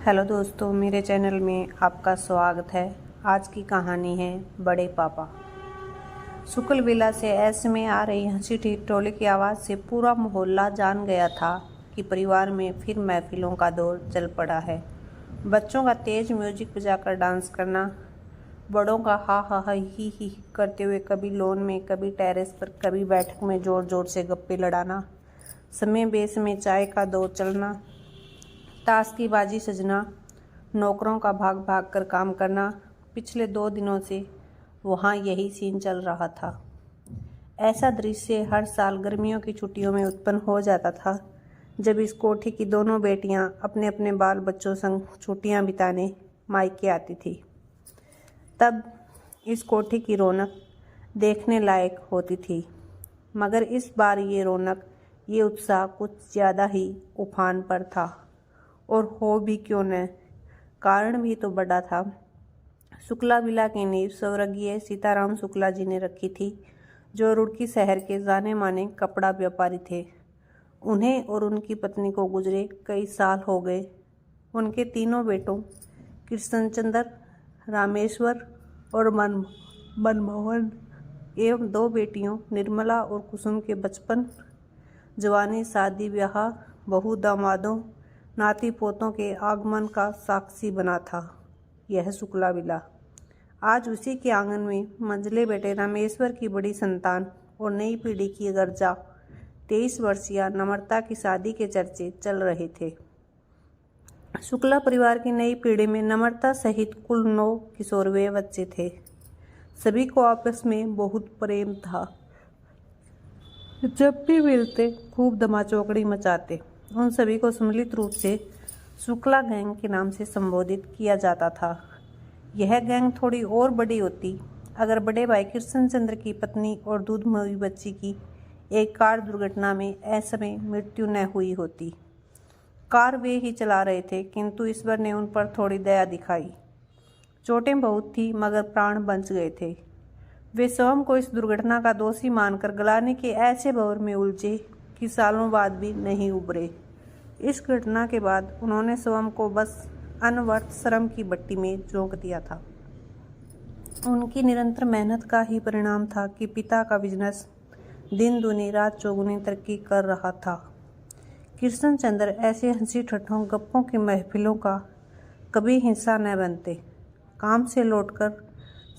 Hello दोस्तों, मेरे channel में आपका स्वागत है। आज की कहानी है बड़े पापा। शुक्ल विला से ऐसे में आ रही हंसी ठिठोले की आवाज़ से पूरा मोहल्ला जान गया था कि परिवार में फिर महफिलों का दौर चल पड़ा है। बच्चों का तेज म्यूजिक बजाकर डांस करना, बड़ों का हा हा हा ही करते हुए कभी लॉन में, कभी टेरेस पर, कभी बैठक में जोर जोर से गप्पे लड़ाना, समय बेसमय चाय का दौर चलना, ताश की बाजी सजना, नौकरों का भाग भाग कर काम करना। पिछले 2 दिनों से वहाँ यही सीन चल रहा था। ऐसा दृश्य हर साल गर्मियों की छुट्टियों में उत्पन्न हो जाता था, जब इस कोठी की दोनों बेटियां अपने अपने बाल बच्चों संग छुट्टियां बिताने मायके आती थी। तब इस कोठी की रौनक देखने लायक होती थी, मगर इस बार ये रौनक, ये उत्साह कुछ ज़्यादा ही उफान पर था। और हो भी क्यों न, कारण भी तो बड़ा था। शुक्ला विला की नींव स्वर्गीय सीताराम शुक्ला जी ने रखी थी, जो रुड़की शहर के जाने माने कपड़ा व्यापारी थे। उन्हें और उनकी पत्नी को गुजरे कई साल हो गए। उनके तीनों बेटों कृष्णचंद्र, रामेश्वर और मनमोहन एवं 2 बेटियों निर्मला और कुसुम के बचपन, जवानी, शादी ब्याह, बहू दामादों, नाती पोतों के आगमन का साक्षी बना था यह शुक्ला विला। आज उसी के आंगन में मंझले बेटे रामेश्वर की बड़ी संतान और नई पीढ़ी की गर्जा 23 वर्षीय नम्रता की शादी के चर्चे चल रहे थे। शुक्ला परिवार की नई पीढ़ी में नम्रता सहित कुल 9 किशोरवय बच्चे थे। सभी को आपस में बहुत प्रेम था। जब भी मिलते खूब धमाचौकड़ी मचाते। उन सभी को सम्मिलित रूप से शुक्ला गैंग के नाम से संबोधित किया जाता था। यह गैंग थोड़ी और बड़ी होती अगर बड़े भाई कृष्णचंद्र की पत्नी और दूधमयी बच्ची की एक कार दुर्घटना में असमय मृत्यु न हुई होती। कार वे ही चला रहे थे, किंतु ईश्वर ने उन पर थोड़ी दया दिखाई। चोटें बहुत थी, मगर प्राण बच गए थे। वे स्वयं को इस दुर्घटना का दोषी मानकर गलाने के ऐसे भंवर में उलझे कि सालों बाद भी नहीं उबरे। इस घटना के बाद उन्होंने स्वयं को बस अनवर्थ श्रम की भट्टी में झोंक दिया था। उनकी निरंतर मेहनत का ही परिणाम था कि पिता का बिजनेस दिन दूनी रात चौगुनी तरक्की कर रहा था। कृष्णचंद्र ऐसे हंसी ठट्ठों गप्पों की महफिलों का कभी हिस्सा न बनते। काम से लौटकर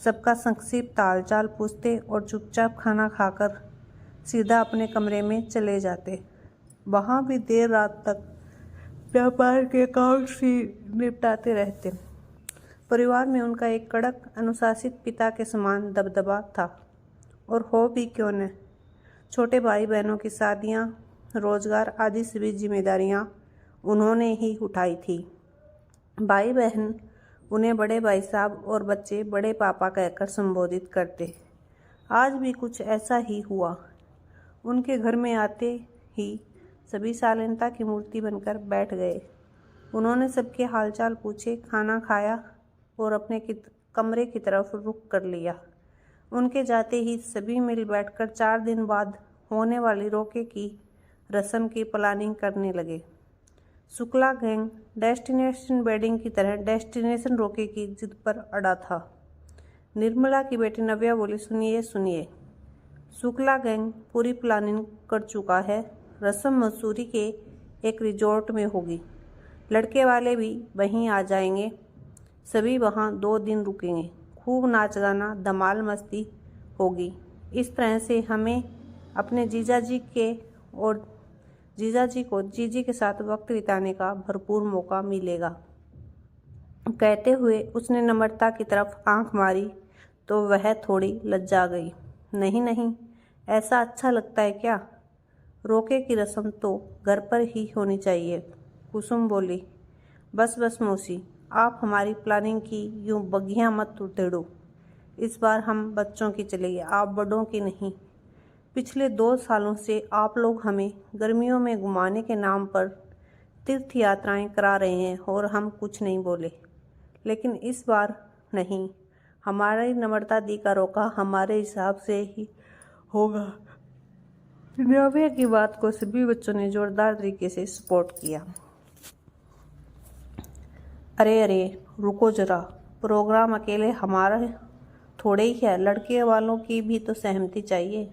सबका संक्षिप्त हालचाल पूछते और चुपचाप खाना खाकर सीधा अपने कमरे में चले जाते। वहाँ भी देर रात तक व्यापार के काम से निपटाते रहते। परिवार में उनका एक कड़क अनुशासित पिता के समान दबदबा था। और हो भी क्यों न, छोटे भाई बहनों की शादियाँ, रोजगार आदि सभी जिम्मेदारियाँ उन्होंने ही उठाई थी। भाई बहन उन्हें बड़े भाई साहब और बच्चे बड़े पापा कहकर संबोधित करते। आज भी कुछ ऐसा ही हुआ। उनके घर में आते ही सभी शालीनता की मूर्ति बनकर बैठ गए। उन्होंने सबके हालचाल पूछे, खाना खाया और अपने कमरे की तरफ रुख कर लिया। उनके जाते ही सभी मिल बैठकर 4 दिन बाद होने वाली रोके की रस्म की प्लानिंग करने लगे। शुक्ला गैंग डेस्टिनेशन वेडिंग की तरह डेस्टिनेशन रोके की जिद पर अड़ा था। निर्मला की बेटी नव्या बोली, सुनिए सुनिए, शुक्ला गैंग पूरी प्लानिंग कर चुका है। रस्म मसूरी के एक रिजॉर्ट में होगी। लड़के वाले भी वहीं आ जाएंगे। सभी वहाँ 2 दिन रुकेंगे। खूब नाच गाना, धमाल मस्ती होगी। इस तरह से हमें अपने जीजाजी को जीजी के साथ वक्त बिताने का भरपूर मौका मिलेगा। कहते हुए उसने नम्रता की तरफ आंख मारी तो वह थोड़ी लज्जा गई। नहीं नहीं, ऐसा अच्छा लगता है क्या? रोके की रस्म तो घर पर ही होनी चाहिए। कुसुम बोली, बस बस मौसी, आप हमारी प्लानिंग की यूं बगियां मत उधेड़ो। इस बार हम बच्चों की चलेगी, आप बड़ों की नहीं। पिछले 2 सालों से आप लोग हमें गर्मियों में घुमाने के नाम पर तीर्थ यात्राएं करा रहे हैं और हम कुछ नहीं बोले, लेकिन इस बार नहीं। हमारी नम्रता दी का रोका हमारे हिसाब से ही होगा। नव्या की बात को सभी बच्चों ने जोरदार तरीके से सपोर्ट किया। अरे अरे रुको जरा, प्रोग्राम अकेले हमारा थोड़े ही है, लड़के वालों की भी तो सहमति चाहिए,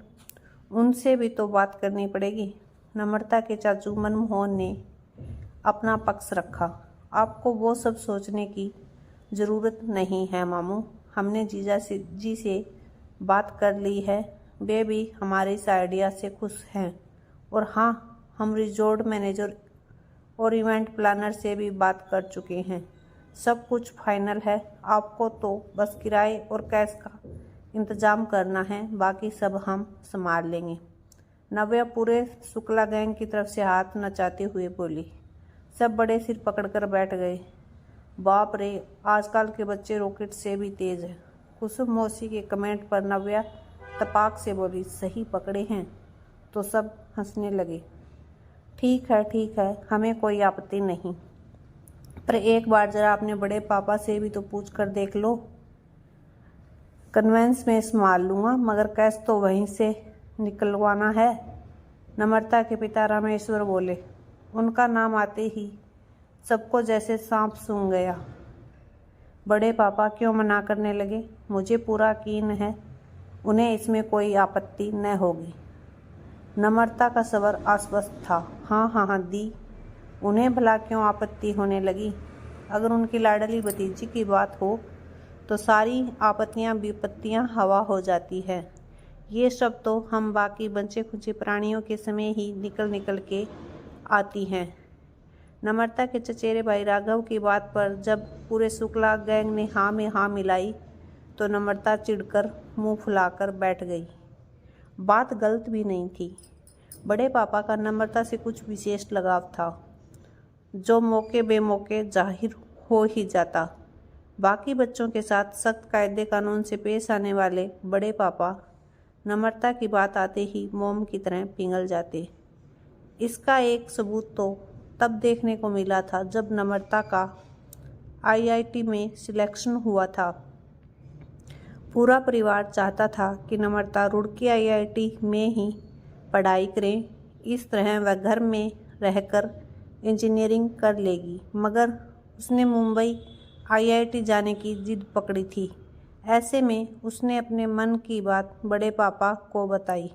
उनसे भी तो बात करनी पड़ेगी। नम्रता के चाचू मनमोहन ने अपना पक्ष रखा। आपको वो सब सोचने की ज़रूरत नहीं है मामू, हमने जीजा जी से बात कर ली है, वे भी हमारे इस आइडिया से खुश हैं। और हाँ, हम रिजॉर्ट मैनेजर और इवेंट प्लानर से भी बात कर चुके हैं, सब कुछ फाइनल है। आपको तो बस किराए और कैश का इंतज़ाम करना है, बाकी सब हम संभाल लेंगे। नव्या पूरे शुक्ला गैंग की तरफ से हाथ नचाते हुए बोली। सब बड़े सिर पकड़कर बैठ गए। बाप रे, आजकल के बच्चे रॉकेट से भी तेज़ है। कुसुम मौसी के कमेंट पर नव्या तपाक से बोली, सही पकड़े हैं। तो सब हंसने लगे। ठीक है, हमें कोई आपत्ति नहीं, पर एक बार जरा अपने बड़े पापा से भी तो पूछ कर देख लो। कन्वेंस में संभाल लूँगा, मगर कैश तो वहीं से निकलवाना है। नम्रता के पिता रामेश्वर बोले। उनका नाम आते ही सबको जैसे सांप सूंघ गया। बड़े पापा क्यों मना करने लगे? मुझे पूरा यकीन है उन्हें इसमें कोई आपत्ति न होगी। नम्रता का स्वर आश्वस्त था। हाँ दी, उन्हें भला क्यों आपत्ति होने लगी? अगर उनकी लाडली भतीजी की बात हो तो सारी आपत्तियां विपत्तियां हवा हो जाती है। ये सब तो हम बाकी बंचे खुचे प्राणियों के समय ही निकल के आती हैं। नम्रता के चचेरे भाई राघव की बात पर जब पूरे शुक्ला गैंग ने हाँ में हाँ मिलाई तो नम्रता चिढ़कर मुंह फुलाकर बैठ गई। बात गलत भी नहीं थी। बड़े पापा का नम्रता से कुछ विशेष लगाव था, जो मौके बेमौके जाहिर हो ही जाता। बाकी बच्चों के साथ सख्त कायदे कानून से पेश आने वाले बड़े पापा नम्रता की बात आते ही मोम की तरह पिघल जाते। इसका एक सबूत तो तब देखने को मिला था जब नम्रता का आईआईटी में सिलेक्शन हुआ था। पूरा परिवार चाहता था कि नम्रता रुड़की आईआईटी में ही पढ़ाई करें, इस तरह वह घर में रहकर इंजीनियरिंग कर लेगी, मगर उसने मुंबई आईआईटी जाने की जिद पकड़ी थी। ऐसे में उसने अपने मन की बात बड़े पापा को बताई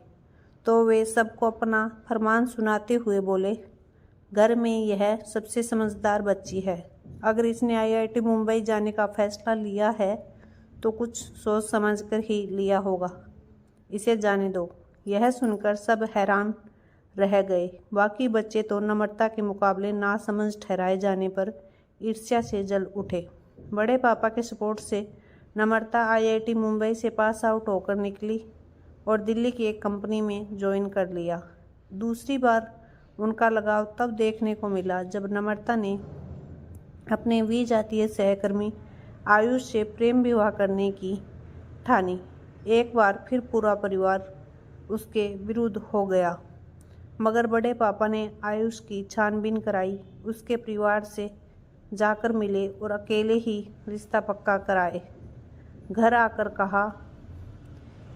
तो वे सबको अपना फरमान सुनाते हुए बोले, घर में यह सबसे समझदार बच्ची है, अगर इसने आईआईटी मुंबई जाने का फैसला लिया है तो कुछ सोच समझ कर ही लिया होगा, इसे जाने दो। यह सुनकर सब हैरान रह गए। बाकी बच्चे तो नम्रता के मुकाबले नासमझ ठहराए जाने पर ईर्ष्या से जल उठे। बड़े पापा के सपोर्ट से नम्रता आईआईटी मुंबई से पास आउट होकर निकली और दिल्ली की एक कंपनी में ज्वाइन कर लिया। दूसरी बार उनका लगाव तब देखने को मिला जब नम्रता ने अपने विजातीय सहकर्मी आयुष से प्रेम विवाह करने की ठानी। एक बार फिर पूरा परिवार उसके विरुद्ध हो गया, मगर बड़े पापा ने आयुष की छानबीन कराई, उसके परिवार से जाकर मिले और अकेले ही रिश्ता पक्का कराए। घर आकर कहा,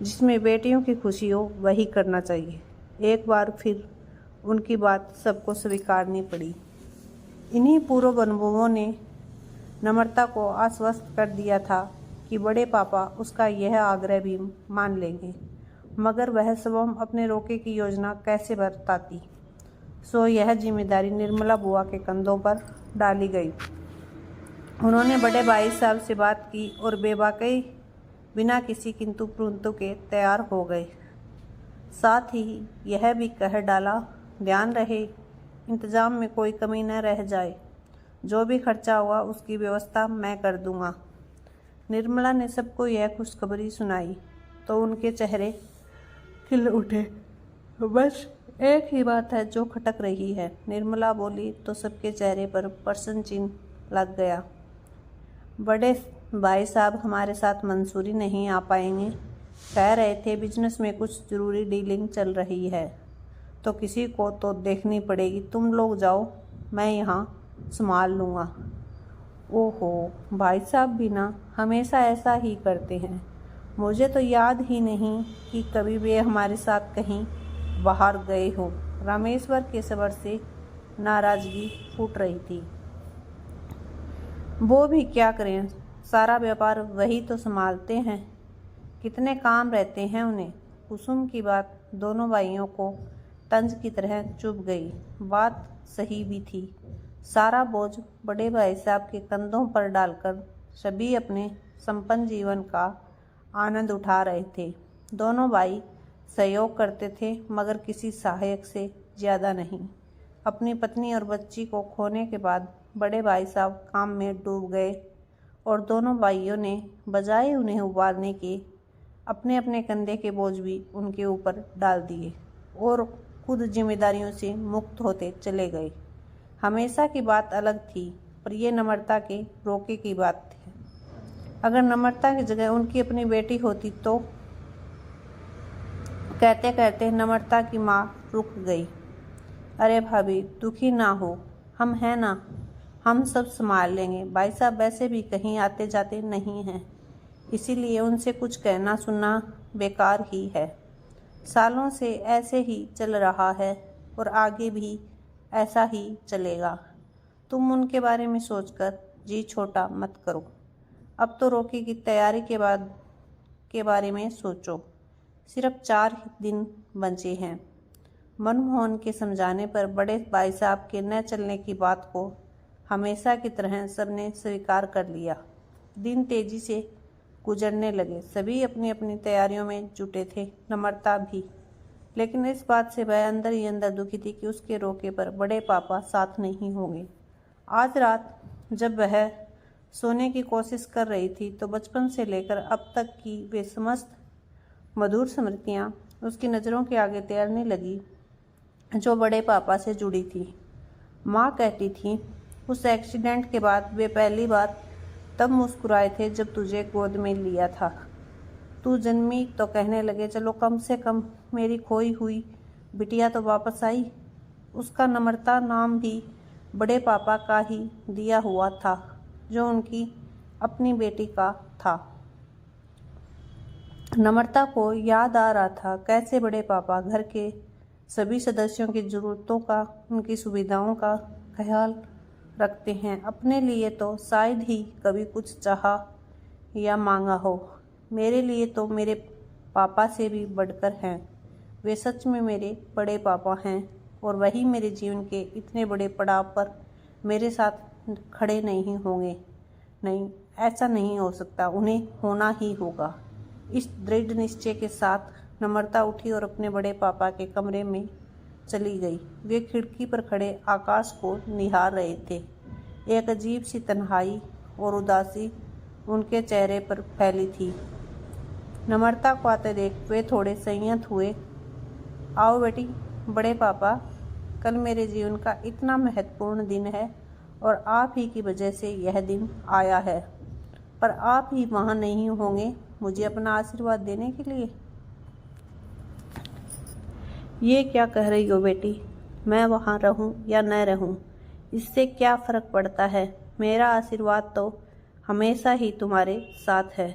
जिसमें बेटियों की खुशी हो वही करना चाहिए। एक बार फिर उनकी बात सबको स्वीकारनी पड़ी। इन्हीं पूर्व अनुभवों ने नम्रता को आश्वस्त कर दिया था कि बड़े पापा उसका यह आग्रह भी मान लेंगे, मगर वह स्वयं अपने रोके की योजना कैसे बताती, सो यह जिम्मेदारी निर्मला बुआ के कंधों पर डाली गई। उन्होंने बड़े भाई साहब से बात की और बेबाकी बिना किसी किंतु परंतु के तैयार हो गए। साथ ही यह भी कह डाला, ध्यान रहे इंतजाम में कोई कमी न रह जाए, जो भी खर्चा हुआ उसकी व्यवस्था मैं कर दूंगा। निर्मला ने सबको यह खुशखबरी सुनाई तो उनके चेहरे खिल उठे। बस एक ही बात है जो खटक रही है, निर्मला बोली तो सबके चेहरे पर प्रश्न चिन्ह लग गया। बड़े भाई साहब हमारे साथ मंसूरी नहीं आ पाएंगे, कह रहे थे बिजनेस में कुछ ज़रूरी डीलिंग चल रही है, तो किसी को तो देखनी पड़ेगी। तुम लोग जाओ, मैं यहाँ संभाल लूँगा। ओहो, भाई साहब भी ना हमेशा ऐसा ही करते हैं। मुझे तो याद ही नहीं कि कभी वे हमारे साथ कहीं बाहर गए हो। रामेश्वर के स्वर से नाराज़गी फूट रही थी। वो भी क्या करें, सारा व्यापार वही तो संभालते हैं, कितने काम रहते हैं उन्हें। कुसुम की बात दोनों भाइयों को तंज की तरह चुभ गई। बात सही भी थी। सारा बोझ बड़े भाई साहब के कंधों पर डालकर सभी अपने संपन्न जीवन का आनंद उठा रहे थे। दोनों भाई सहयोग करते थे, मगर किसी सहायक से ज़्यादा नहीं। अपनी पत्नी और बच्ची को खोने के बाद बड़े भाई साहब काम में डूब गए और दोनों भाइयों ने बजाय उन्हें उबारने के अपने अपने कंधे के बोझ भी उनके ऊपर डाल दिए और खुद जिम्मेदारियों से मुक्त होते चले गए। हमेशा की बात अलग थी, पर यह नम्रता के रोके की बात थी। अगर नम्रता की जगह उनकी अपनी बेटी होती तो। कहते कहते नम्रता की माँ रुक गई। अरे भाभी, दुखी ना हो, हम हैं ना, हम सब संभाल लेंगे। भाई साहब वैसे भी कहीं आते जाते नहीं हैं, इसीलिए उनसे कुछ कहना सुनना बेकार ही है। सालों से ऐसे ही चल रहा है और आगे भी ऐसा ही चलेगा। तुम उनके बारे में सोचकर जी छोटा मत करो। अब तो रोकी की तैयारी के बारे में सोचो। सिर्फ 4 दिन बचे हैं। मनमोहन के समझाने पर बड़े भाई साहब के न चलने की बात को हमेशा की तरह सबने स्वीकार कर लिया। दिन तेजी से गुजरने लगे। सभी अपनी अपनी तैयारियों में जुटे थे, नम्रता भी। लेकिन इस बात से वह अंदर ही अंदर दुखी थी कि उसके रोके पर बड़े पापा साथ नहीं होंगे। आज रात जब वह सोने की कोशिश कर रही थी तो बचपन से लेकर अब तक की वे समस्त मधुर स्मृतियाँ उसकी नज़रों के आगे तैरने लगी, जो बड़े पापा से जुड़ी थी। माँ कहती थी, उस एक्सीडेंट के बाद वे पहली बार तब मुस्कुराए थे जब तुझे गोद में लिया था। तू जन्मी तो कहने लगे, चलो कम से कम मेरी खोई हुई बिटिया तो वापस आई। उसका नम्रता नाम भी बड़े पापा का ही दिया हुआ था, जो उनकी अपनी बेटी का था। नम्रता को याद आ रहा था कैसे बड़े पापा घर के सभी सदस्यों की ज़रूरतों का, उनकी सुविधाओं का ख्याल रखते हैं। अपने लिए तो शायद ही कभी कुछ चाहा या मांगा हो। मेरे लिए तो मेरे पापा से भी बढ़कर हैं। वे सच में मेरे बड़े पापा हैं और वही मेरे जीवन के इतने बड़े पड़ाव पर मेरे साथ खड़े नहीं होंगे। नहीं, ऐसा नहीं हो सकता, उन्हें होना ही होगा। इस दृढ़ निश्चय के साथ नम्रता उठी और अपने बड़े पापा के कमरे में चली गई। वे खिड़की पर खड़े आकाश को निहार रहे थे। एक अजीब सी तन्हाई और उदासी उनके चेहरे पर फैली थी। नम्रता को आते देख वे थोड़े संयत हुए। आओ बेटी। बड़े पापा, कल मेरे जीवन का इतना महत्वपूर्ण दिन है और आप ही की वजह से यह दिन आया है, पर आप ही वहाँ नहीं होंगे मुझे अपना आशीर्वाद देने के लिए। ये क्या कह रही हो बेटी? मैं वहाँ रहूँ या न रहूँ, इससे क्या फ़र्क पड़ता है? मेरा आशीर्वाद तो हमेशा ही तुम्हारे साथ है।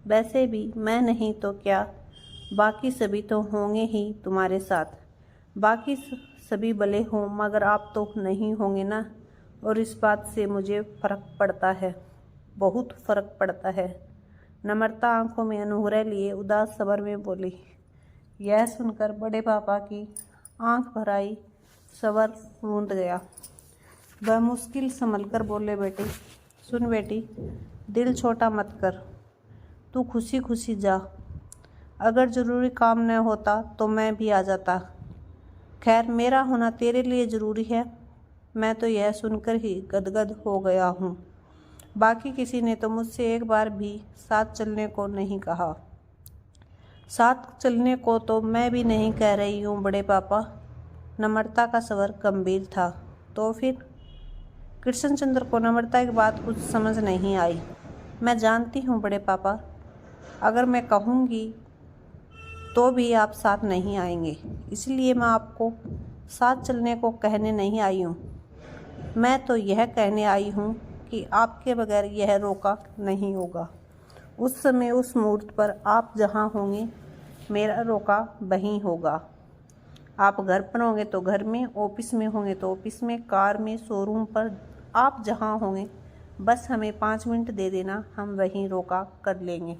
वैसे भी मैं नहीं तो क्या, बाकी सभी तो होंगे ही तुम्हारे साथ। बाकी सभी भले हों, मगर आप तो नहीं होंगे ना। और इस बात से मुझे फ़र्क पड़ता है, बहुत फ़र्क पड़ता है। नम्रता आंखों में अनुग्रह लिए उदास स्वर में बोली। यह सुनकर बड़े पापा की आंख भर आई, स्वर रूंध गया। वह मुश्किल संभलकर बोले, बेटी सुन बेटी, दिल छोटा मत कर, तू खुशी खुशी जा। अगर ज़रूरी काम न होता तो मैं भी आ जाता। खैर, मेरा होना तेरे लिए ज़रूरी है। मैं तो यह सुनकर ही गदगद हो गया हूँ। बाकी किसी ने तो मुझसे एक बार भी साथ चलने को नहीं कहा। साथ चलने को तो मैं भी नहीं कह रही हूँ बड़े पापा। नम्रता का स्वर गंभीर था। तो फिर? कृष्णचंद्र को नम्रता की बात कुछ समझ नहीं आई। मैं जानती हूँ बड़े पापा, अगर मैं कहूँगी तो भी आप साथ नहीं आएंगे, इसलिए मैं आपको साथ चलने को कहने नहीं आई हूँ। मैं तो यह कहने आई हूँ कि आपके बगैर यह रोका नहीं होगा। उस समय उस मुहूर्त पर आप जहाँ होंगे मेरा रोका वहीं होगा। आप घर पर होंगे तो घर में, ऑफिस में होंगे तो ऑफिस में, कार में, शोरूम पर, आप जहाँ होंगे बस हमें 5 मिनट दे देना, हम वहीं रोका कर लेंगे।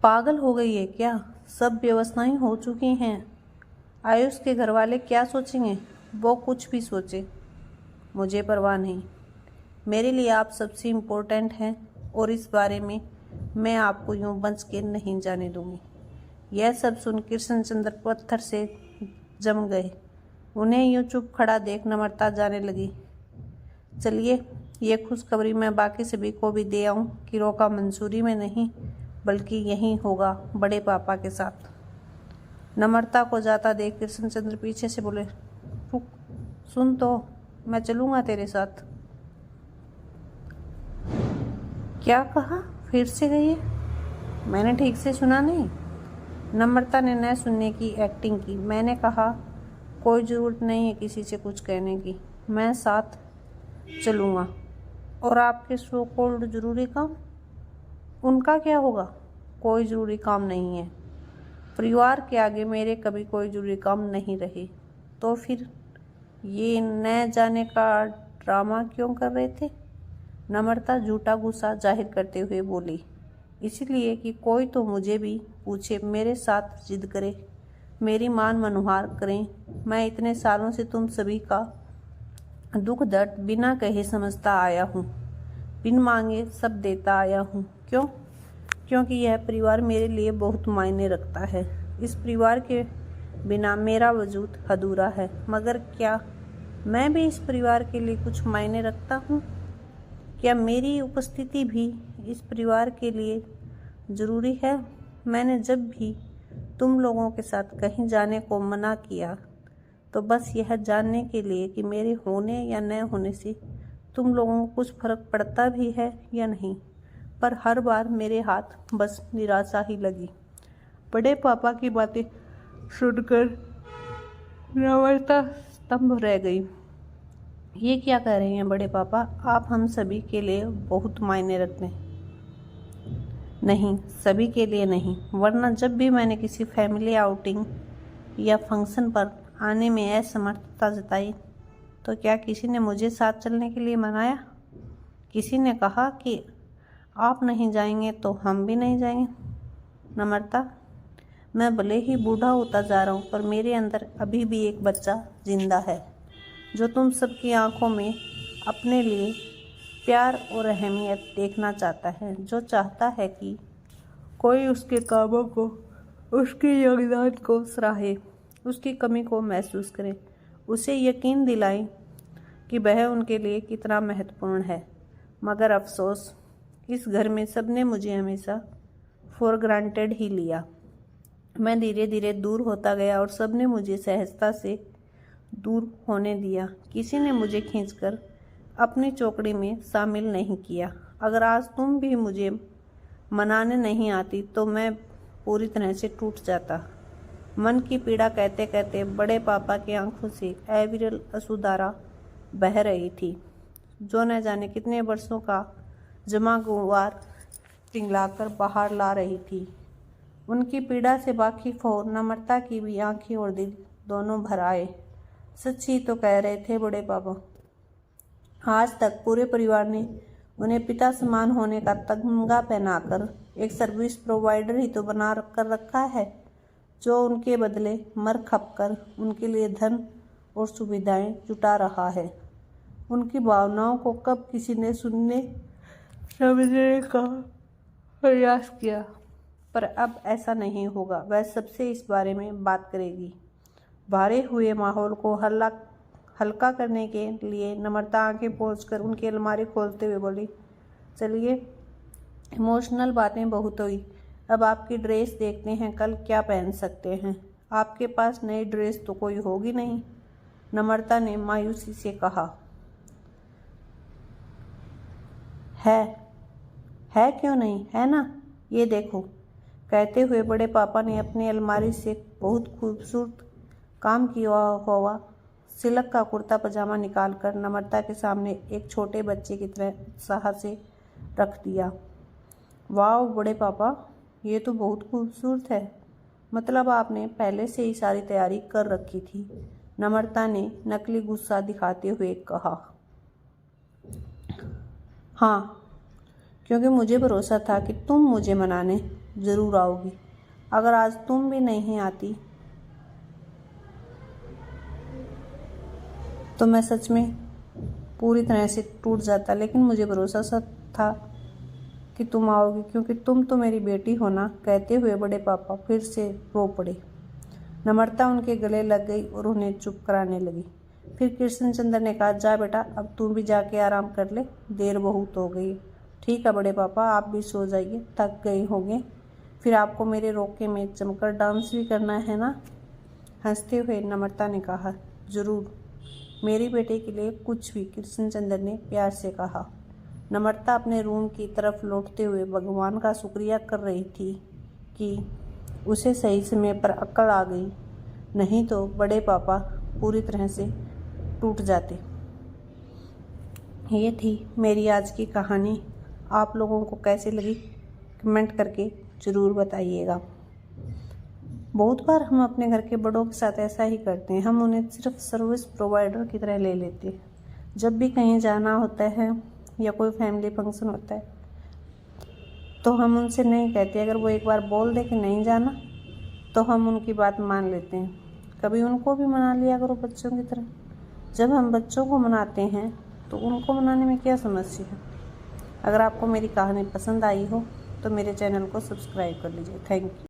पागल हो गई है क्या? सब व्यवस्थाएं हो चुकी हैं। आयुष के घर वाले क्या सोचेंगे? वो कुछ भी सोचे, मुझे परवाह नहीं। मेरे लिए आप सबसे इम्पोर्टेंट हैं और इस बारे में मैं आपको यूं बच के नहीं जाने दूंगी। यह सब सुन कृष्णचंद्र पत्थर से जम गए। उन्हें यूं चुप खड़ा देख नम्रता जाने लगी। चलिए, ये खुशखबरी मैं बाकी सभी को भी दे आऊं कि रोका मंसूरी में नहीं बल्कि यहीं होगा, बड़े पापा के साथ। नम्रता को जाता देख कृष्णचंद्र पीछे से बोले, रुक, सुन तो, मैं चलूंगा तेरे साथ। क्या कहा? फिर से कहिए, मैंने ठीक से सुना नहीं। नम्रता ने न सुनने की एक्टिंग की। मैंने कहा, कोई ज़रूरत नहीं है किसी से कुछ कहने की, मैं साथ चलूँगा। और आपके सो कॉल्ड ज़रूरी काम, उनका क्या होगा? कोई ज़रूरी काम नहीं है। परिवार के आगे मेरे कभी कोई ज़रूरी काम नहीं रहे। तो फिर ये न जाने का ड्रामा क्यों कर रहे थे? नम्रता झूठा गुस्सा जाहिर करते हुए बोली, इसलिए कि कोई तो मुझे भी पूछे, मेरे साथ जिद करे, मेरी मान मनुहार करें। मैं इतने सालों से तुम सभी का दुख दर्द बिना कहे समझता आया हूँ, बिन मांगे सब देता आया हूँ। क्यों? क्योंकि यह परिवार मेरे लिए बहुत मायने रखता है। इस परिवार के बिना मेरा वजूद अधूरा है। मगर क्या मैं भी इस परिवार के लिए कुछ मायने रखता हूँ? क्या मेरी उपस्थिति भी इस परिवार के लिए ज़रूरी है? मैंने जब भी तुम लोगों के साथ कहीं जाने को मना किया तो बस यह जानने के लिए कि मेरे होने या न होने से तुम लोगों को कुछ फर्क पड़ता भी है या नहीं। पर हर बार मेरे हाथ बस निराशा ही लगी। बड़े पापा की बातें सुनकर नम्रता स्तंभ रह गई। ये क्या कह रहे हैं बड़े पापा? आप हम सभी के लिए बहुत मायने रखते हैं। नहीं, सभी के लिए नहीं, वरना जब भी मैंने किसी फैमिली आउटिंग या फंक्शन पर आने में असमर्थता जताई तो क्या किसी ने मुझे साथ चलने के लिए मनाया? किसी ने कहा कि आप नहीं जाएंगे तो हम भी नहीं जाएंगे? नम्रता, मैं भले ही बूढ़ा होता जा रहा हूँ पर मेरे अंदर अभी भी एक बच्चा जिंदा है जो तुम सबकी आंखों में अपने लिए प्यार और अहमियत देखना चाहता है, जो चाहता है कि कोई उसके कामों को, उसके योगदान को सराहे, उसकी कमी को महसूस करे, उसे यकीन दिलाए कि वह उनके लिए कितना महत्वपूर्ण है। मगर अफसोस, इस घर में सबने मुझे हमेशा फॉर ग्रांटेड ही लिया। मैं धीरे धीरे दूर होता गया और सबने मुझे सहजता से दूर होने दिया। किसी ने मुझे खींचकर अपनी चौकड़ी में शामिल नहीं किया। अगर आज तुम भी मुझे मनाने नहीं आती तो मैं पूरी तरह से टूट जाता। मन की पीड़ा कहते कहते बड़े पापा की आंखों से अविरल आंसुधारा बह रही थी, जो न जाने कितने वर्षों का जमा गुवार पिघलाकर बाहर ला रही थी। उनकी पीड़ा से वाकिफ हो नम्रता की भी आंखें और दिल दोनों भर आए। सच ही तो कह रहे थे बड़े पापा। आज तक पूरे परिवार ने उन्हें पिता समान होने का तमगा पहनाकर एक सर्विस प्रोवाइडर ही तो बना कर रखा है, जो उनके बदले मर खप कर उनके लिए धन और सुविधाएं जुटा रहा है। उनकी भावनाओं को कब किसी ने सुनने समझने का प्रयास किया? पर अब ऐसा नहीं होगा। वह सबसे इस बारे में बात करेगी। भारे हुए माहौल को हल्का करने के लिए नम्रता आंखें पोंछकर उनकी अलमारी खोलते हुए बोली, चलिए, इमोशनल बातें बहुत हुई, अब आपकी ड्रेस देखते हैं कल क्या पहन सकते हैं। आपके पास नई ड्रेस तो कोई होगी नहीं, नम्रता ने मायूसी से कहा। है क्यों नहीं, है ना, ये देखो। कहते हुए बड़े पापा ने अपनी अलमारी से बहुत खूबसूरत काम किया हुआ सिल्क का कुर्ता पजामा निकालकर नम्रता के सामने एक छोटे बच्चे की तरह उत्साह से रख दिया। वाह बड़े पापा, ये तो बहुत खूबसूरत है। मतलब आपने पहले से ही सारी तैयारी कर रखी थी, नम्रता ने नकली गुस्सा दिखाते हुए कहा। हाँ, क्योंकि मुझे भरोसा था कि तुम मुझे मनाने ज़रूर आओगी। अगर आज तुम भी नहीं आती तो मैं सच में पूरी तरह से टूट जाता, लेकिन मुझे भरोसा सा था कि तुम आओगी, क्योंकि तुम तो मेरी बेटी हो ना। कहते हुए बड़े पापा फिर से रो पड़े। नम्रता उनके गले लग गई और उन्हें चुप कराने लगी। फिर कृष्णचंद्र ने कहा, जा बेटा, अब तुम भी जाके आराम कर ले, देर बहुत हो गई। ठीक है बड़े पापा, आप भी सो जाइए, थक गए होंगे। फिर आपको मेरे रोके में जमकर डांस भी करना है ना? हंसते हुए नम्रता ने कहा, जरूर, मेरी बेटे के लिए कुछ भी, कृष्णचंद्र ने प्यार से कहा। नम्रता अपने रूम की तरफ लौटते हुए भगवान का शुक्रिया कर रही थी कि उसे सही समय पर अक्ल आ गई, नहीं तो बड़े पापा पूरी तरह से टूट जाते। ये थी मेरी आज की कहानी। आप लोगों को कैसी लगी कमेंट करके ज़रूर बताइएगा। बहुत बार हम अपने घर के बड़ों के साथ ऐसा ही करते हैं, हम उन्हें सिर्फ सर्विस प्रोवाइडर की तरह ले लेते हैं। जब भी कहीं जाना होता है या कोई फैमिली फंक्शन होता है तो हम उनसे नहीं कहते। अगर वो एक बार बोल दे कि नहीं जाना तो हम उनकी बात मान लेते हैं। कभी उनको भी मना लिया करो बच्चों की तरह। जब हम बच्चों को मनाते हैं तो उनको मनाने में क्या समस्या है। अगर आपको मेरी कहानी पसंद आई हो तो मेरे चैनल को सब्सक्राइब कर लीजिए। Thank you.